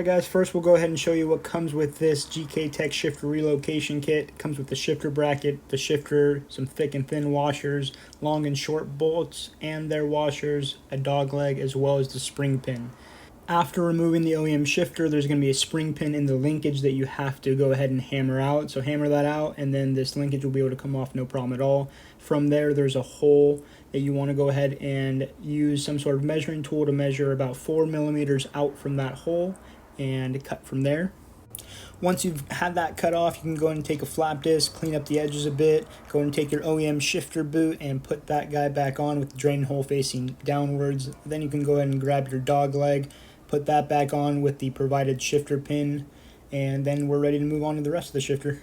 Alright guys, first we'll go ahead and show you what comes with this GKTech shifter relocation kit. It comes with the shifter bracket, the shifter, some thick and thin washers, long and short bolts and their washers, a dog leg, as well as the spring pin. After removing the OEM shifter, there's going to be a spring pin in the linkage that you have to go ahead and hammer out. So hammer that out and then this linkage will be able to come off no problem at all. From there, there's a hole that you want to go ahead and use some sort of measuring tool to measure about 4 millimeters out from that hole and cut from there. Once you've had that cut off, you can go ahead and take a flap disc, clean up the edges a bit, go ahead and take your OEM shifter boot and put that guy back on with the drain hole facing downwards. Then you can go ahead and grab your dog leg, put that back on with the provided shifter pin, and then we're ready to move on to the rest of the shifter.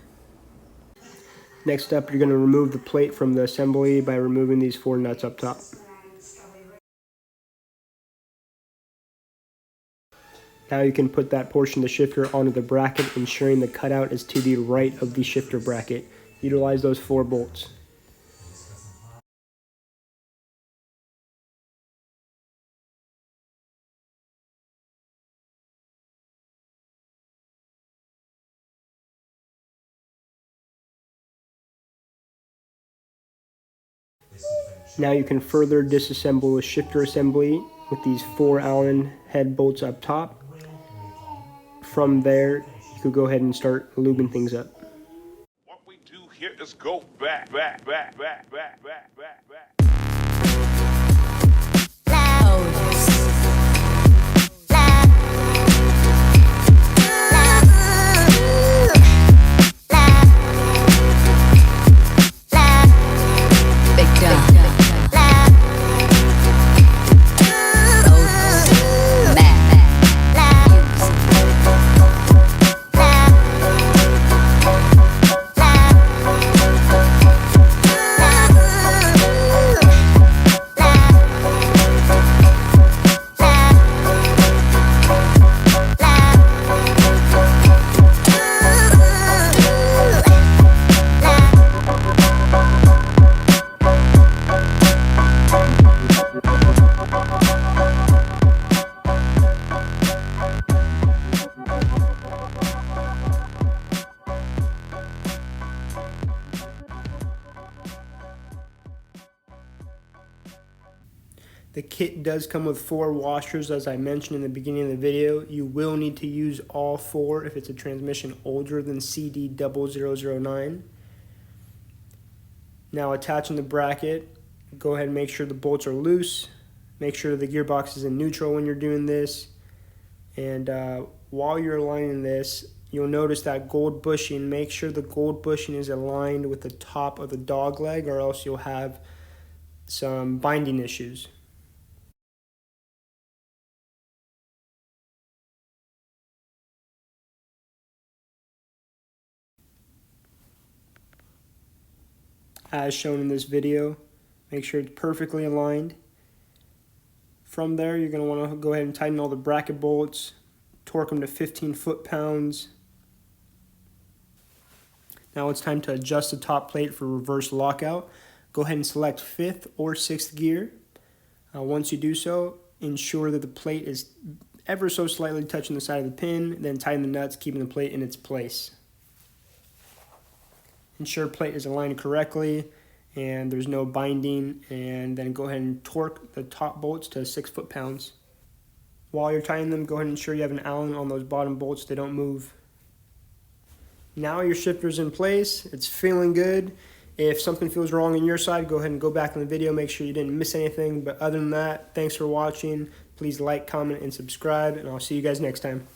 Next up, you're going to remove the plate from the assembly by removing these 4 nuts up top. Now you can put that portion of the shifter onto the bracket, ensuring the cutout is to the right of the shifter bracket. Utilize those 4 bolts. Now you can further disassemble the shifter assembly with these 4 Allen head bolts up top. From there, you could go ahead and start lubing things up. What we do here is go back. The kit does come with 4 washers, as I mentioned in the beginning of the video. You will need to use all 4 if it's a transmission older than CD009. Now attaching the bracket, go ahead and make sure the bolts are loose. Make sure the gearbox is in neutral when you're doing this. And while you're aligning this, you'll notice that gold bushing. Make sure the gold bushing is aligned with the top of the dog leg, or else you'll have some binding issues. As shown in this video, make sure it's perfectly aligned. From there, you're going to want to go ahead and tighten all the bracket bolts, torque them to 15 foot-pounds. Now it's time to adjust the top plate for reverse lockout. Go ahead and select 5th or 6th gear. Once you do so, ensure that the plate is ever so slightly touching the side of the pin, then tighten the nuts, keeping the plate in its place. Ensure plate is aligned correctly and there's no binding, and then go ahead and torque the top bolts to 6 foot-pounds. While you're tightening them, go ahead and ensure you have an Allen on those bottom bolts, they don't move. Now your shifter's in place, it's feeling good. If something feels wrong on your side, go ahead and go back in the video, make sure you didn't miss anything. But other than that, thanks for watching. Please like, comment, and subscribe, and I'll see you guys next time.